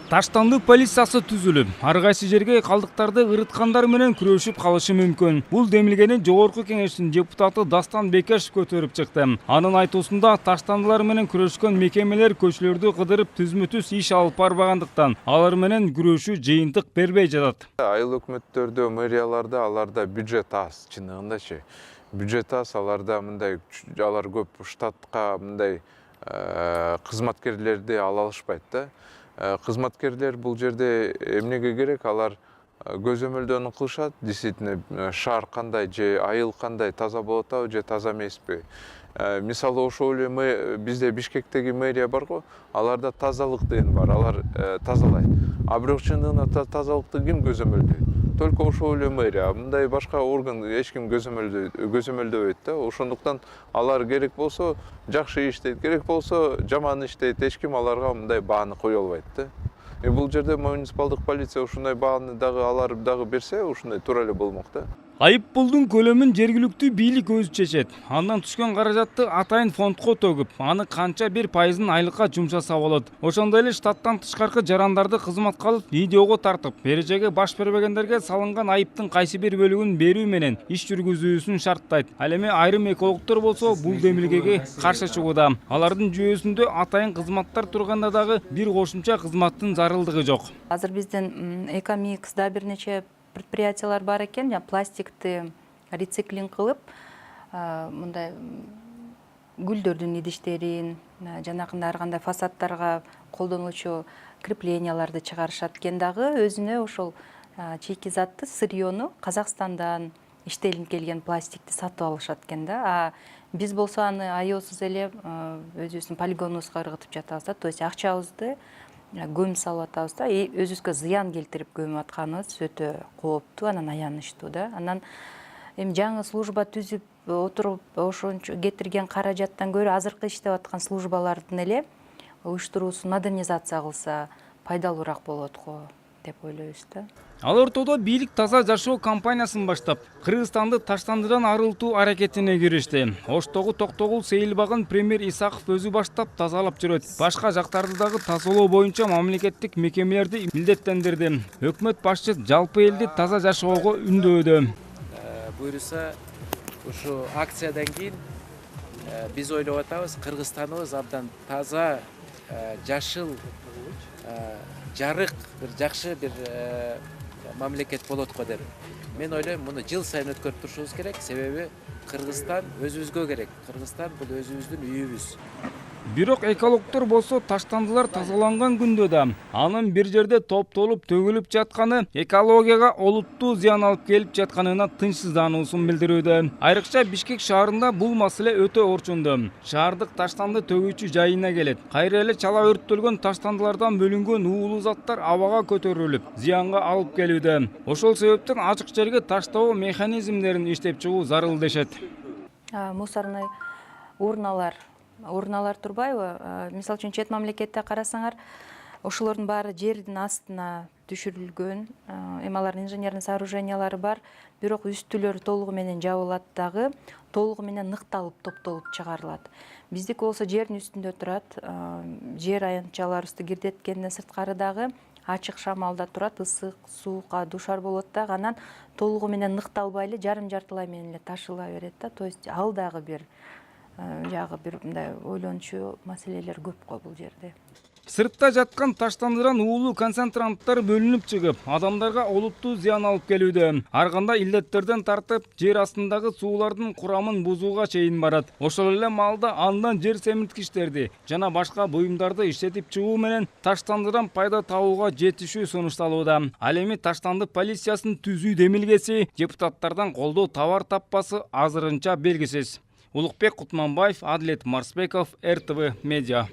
Таштанды полициясы түзүлүп, ар кайсы жерге калдыктарды ырыткандар менен күрөшүп калышы мүмкүн. Бул демилгени Жогорку Кеңештин депутаты Дастан Бекешев көтөрүп чыкты. Анын айтуусунда таштандылар менен күрөшкөн мекемелер көчөлөрдү кыдырып түзмө-түз иш алып барбагандыктан алар менен күрөшүү жыйынтык бербей жатат. Айыл өкмөттөрдө, мэрияларда аларда бюджет аз, чындыгындачы. Бюджет аз, аларда мындай алар көп штатка мындай кызматкерлерди ала алышпайт да. Кызматкерлер бул жерде эмнеге керек, алар көзөмөлдөнү кылышат, действительно шаар кандай же айыл кандай, таза болуп атабы же таза эмеспи. Мисалы ошол эле бизде Бишкектеги мэрия барго, аларда тазалык деген бар, алар тазалайт. А бирок чындыгында тазалыкты ким көзөмөлдөйт? Только ошол эле мэрия, мындай башка орган эч ким көзөмөлдөбөйт да. Ошондуктан алар керек болсо жакшы иштейт, керек болсо жаман иштейт, эч ким аларга мындай бааны кое албайт да. Бул жерде муниципалдык полиция ушундай бааны дагы алар дагы берсе, ушундай туура эле болмок да. Айыппулдун көлөмүн жергиликтүү бийлик өзү чечет. Андан түшкөн каражатты атайын фондко төгүп, аны канча бир пайызын айлыкка жумшаса болот. Ошондой эле штаттан тышкаркы жарандарды кызматка алып, видеого тартып, эрежеге баш бербегендерге салынган айыптын кайсы бир бөлүгүн берүү менен иш жүргүзүүсүн шарттайт. Ал эми айрым экологдор болсо бул демилгеге каршы чыгууда. Алардын жүйөсүндө атайын кызматтар турганда дагы бир кошумча кызматтын зарылдыгы жок. Азыр биздин Экомиксда бир нече предприятиялар бар экен, пластикти рециклинг кылып, мындай гүлдөрдүн идиштерин, жанакында ар кандай фасадтарга колдонулчу крепленияларды чыгарышат экен дагы, өзүнө ошол чийки затты, сырьёну Казакстандан иштелип келген пластикти сатып алышат экен да. А биз болсо аны аеосуз эле өзүбүздүн полигонубузга ыргытып жатабыз да, то есть акчабызды көм салып атабыз да, өзүбүзгө зыян келтирип көмүп атканыбыз өтө кооптуу, анан аянычтуу да. Анан эми жаңы служба түзүп отуруп, ошончо кетирген каражаттан көрө азыркы иштеп аткан службалардын эле уюштуруусун модернизация кылса пайдалуураак болот го деп ойлойбуз да. Ал ортодо бийлик Таза жашоо компаниясын баштап, Кыргызстанды таштандыдан арылтуу аракетине киришти. Оштогу Токтогул сейил багын премьер Исаков өзү баштап тазалап жүрөт. Башка жактарды дагы тазалоо боюнча мамлекеттик мекемелерди милдеттендирди. Өкмөт башчы жалпы элди таза жашоого үндөөдө. Буюрса, ушу акциядан кийин биз ойлоп атабыз, Кыргызстаныбыз абдан таза, жашыл, жарык, бир жакшы бир мамлекет болот го деп. Мен ойлойм, муну жыл сайын өткөрүп турушубуз керек, себеби Кыргызстан өзүбүзгө керек. Кыргызстан бул өзүбүздүн үйүбүз. Бирок экологдор болсо таштандылар тазаланган күндө да анын бир жерде топтолуп төгүлүп жатканы экологияга олуттуу зыян алып келип жатканына тынчсыздануусун билдирүүдө. Айрыкча Бишкек шаарында бул маселе өтө орчундуу. Шаардык таштанды төгүүчү жайына келет. Кайра эле чала өрттөлгөн таштандылардан бөлүнгөн уулуу заттар абага көтөрүлүп, зыянга алып келүүдө. Ошол себептен ачык жерге таштоо механизмдерин иштеп чыгуу зарыл дешет. Мусорный урналар турбайбы? Мисалы үчүн чет мамлекетте карасаңар, ошолордун баары жердин астына түшүрүлгөн, эми алардын инженерный сооружениялары бар, бирок үстүлөрү толугу менен жабылат дагы, толугу менен ныкталып, топтолуп чыгарылат. Биздики болсо жердин үстүндө турат, жер аянтчаларыбызды кирдеткенден сырткары дагы ачык шамалда турат, ысык суукка дуушар болот дагы, анан толугу менен ныкталбай эле жарым-жартылай менен эле ташыла берет да. То есть ал дагы бир мындай ойлончу маселелер көп го бул жерде. Сыртта жаткан таштандыран уулуу концентранттар бөлүнүп чыгып, адамдарга олуттуу зыян алып келүүдө. Ар кандай илдеттерден тартып, жер астындагы суулардын курамын бузууга чейин барат. Ошол эле маалда андан жер семирткичтерди жана башка буюмдарды иштетип чыгуу менен таштандыдан пайда табууга жетишүү сунушталууда. Ал эми таштанды полициясын түзүү демилгеси депутаттардан колдоо табар таппасы азырынча белгисиз. Улукбек Кутманбаев, Адилет Марсбеков, РТВ Медиа.